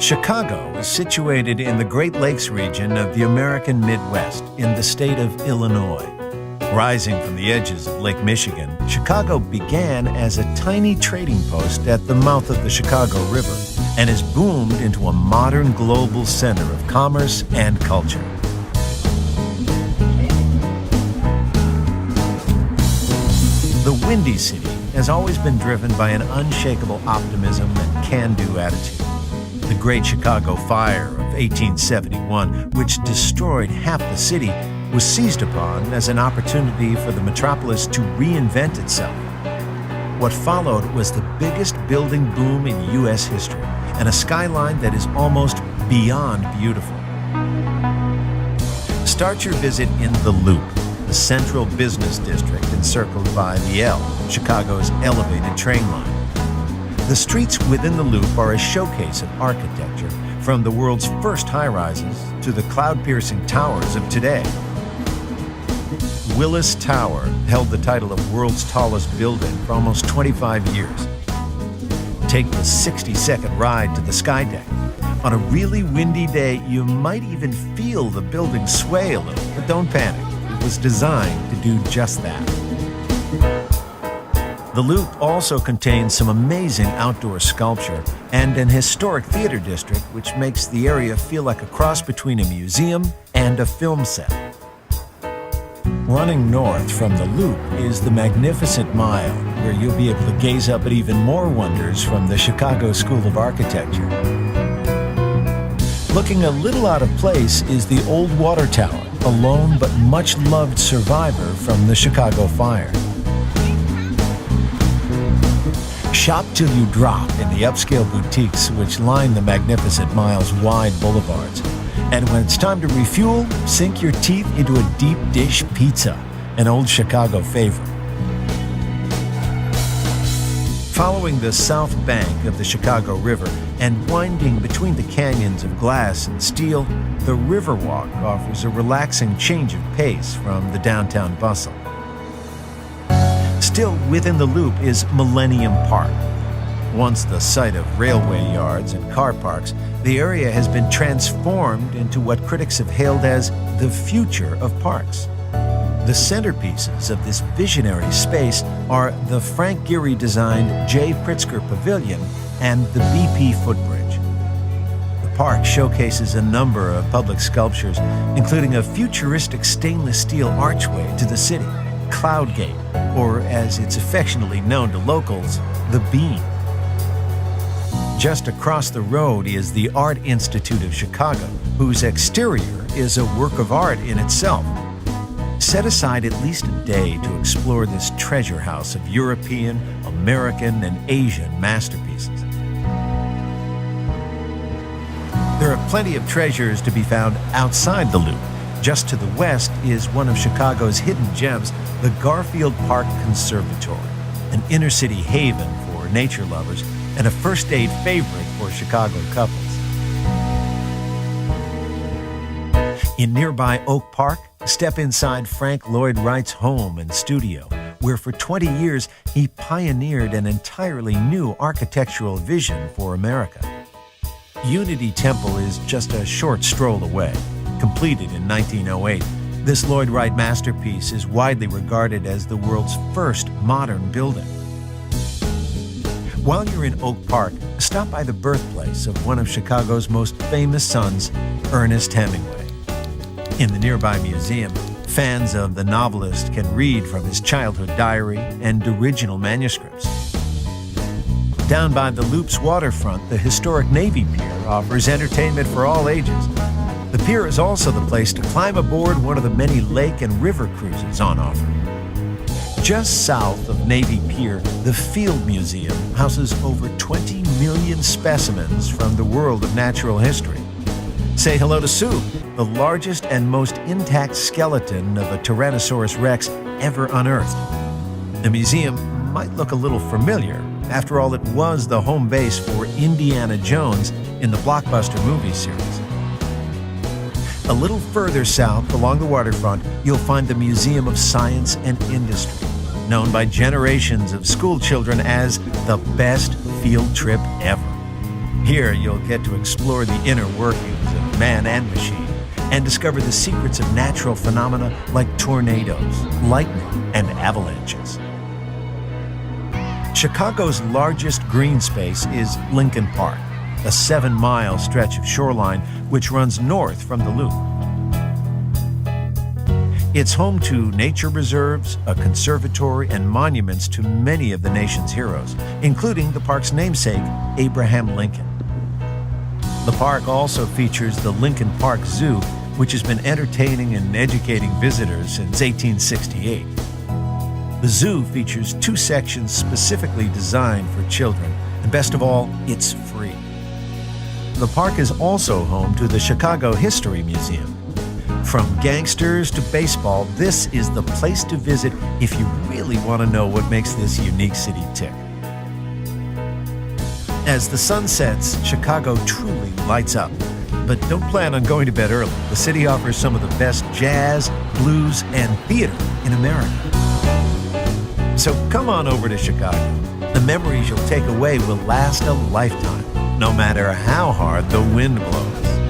Chicago is situated in the Great Lakes region of the American Midwest in the state of Illinois. Rising from the edges of Lake Michigan, Chicago began as a tiny trading post at the mouth of the Chicago River and has boomed into a modern global center of commerce and culture. The Windy City has always been driven by an unshakable optimism and can-do attitude. The Great Chicago Fire of 1871, which destroyed half the city, was seized upon as an opportunity for the metropolis to reinvent itself. What followed was the biggest building boom in U.S. history and a skyline that is almost beyond beautiful. Start your visit in the Loop, the central business district encircled by the L, Chicago's elevated train line. The streets within the Loop are a showcase of architecture, from the world's first high-rises to the cloud-piercing towers of today. Willis Tower held the title of world's tallest building for almost 25 years. Take the 60-second ride to the sky deck. On a really windy day, you might even feel the building sway a little, but don't panic. It was designed to do just that. The Loop also contains some amazing outdoor sculpture and an historic theater district, which makes the area feel like a cross between a museum and a film set. Running north from the Loop is the Magnificent Mile, where you'll be able to gaze up at even more wonders from the Chicago School of Architecture. Looking a little out of place is the Old Water Tower, a lone but much-loved survivor from the Chicago Fire. Shop till you drop in the upscale boutiques which line the Magnificent Mile's wide boulevards. And when it's time to refuel, sink your teeth into a deep dish pizza, an old Chicago favorite. Following the south bank of the Chicago River and winding between the canyons of glass and steel, the Riverwalk offers a relaxing change of pace from the downtown bustle. Still within the Loop is Millennium Park. Once the site of railway yards and car parks, the area has been transformed into what critics have hailed as the future of parks. The centerpieces of this visionary space are the Frank Gehry-designed J. Pritzker Pavilion and the BP Footbridge. The park showcases a number of public sculptures, including a futuristic stainless steel archway to the city, Cloud Gate, or as it's affectionately known to locals, the Beam. Just across the road is the Art Institute of Chicago, whose exterior is a work of art in itself. Set aside at least a day to explore this treasure house of European, American, and Asian masterpieces. There are plenty of treasures to be found outside the Loop. Just to the west is one of Chicago's hidden gems, the Garfield Park Conservatory, an inner-city haven for nature lovers and a first-date favorite for Chicago couples. In nearby Oak Park, step inside Frank Lloyd Wright's home and studio, where for 20 years he pioneered an entirely new architectural vision for America. Unity Temple is just a short stroll away. Completed in 1908, this Lloyd Wright masterpiece is widely regarded as the world's first modern building. While you're in Oak Park, stop by the birthplace of one of Chicago's most famous sons, Ernest Hemingway. In the nearby museum, fans of the novelist can read from his childhood diary and original manuscripts. Down by the Loop's waterfront, the historic Navy Pier offers entertainment for all ages. The pier is also the place to climb aboard one of the many lake and river cruises on offer. Just south of Navy Pier, the Field Museum houses over 20 million specimens from the world of natural history. Say hello to Sue, the largest and most intact skeleton of a Tyrannosaurus Rex ever unearthed. The museum might look a little familiar. After all, it was the home base for Indiana Jones in the blockbuster movie series. A little further south along the waterfront, you'll find the Museum of Science and Industry, known by generations of school children as the best field trip ever. Here, you'll get to explore the inner workings of man and machine and discover the secrets of natural phenomena like tornadoes, lightning, and avalanches. Chicago's largest green space is Lincoln Park, a 7-mile stretch of shoreline which runs north from the Loop. It's home to nature reserves, a conservatory, and monuments to many of the nation's heroes, including the park's namesake, Abraham Lincoln. The park also features the Lincoln Park Zoo, which has been entertaining and educating visitors since 1868. The zoo features 2 sections specifically designed for children, and best of all, it's free. The park is also home to the Chicago History Museum. From gangsters to baseball, this is the place to visit if you really want to know what makes this unique city tick. As the sun sets, Chicago truly lights up. But don't plan on going to bed early. The city offers some of the best jazz, blues, and theater in America. So come on over to Chicago. The memories you'll take away will last a lifetime, no matter how hard the wind blows.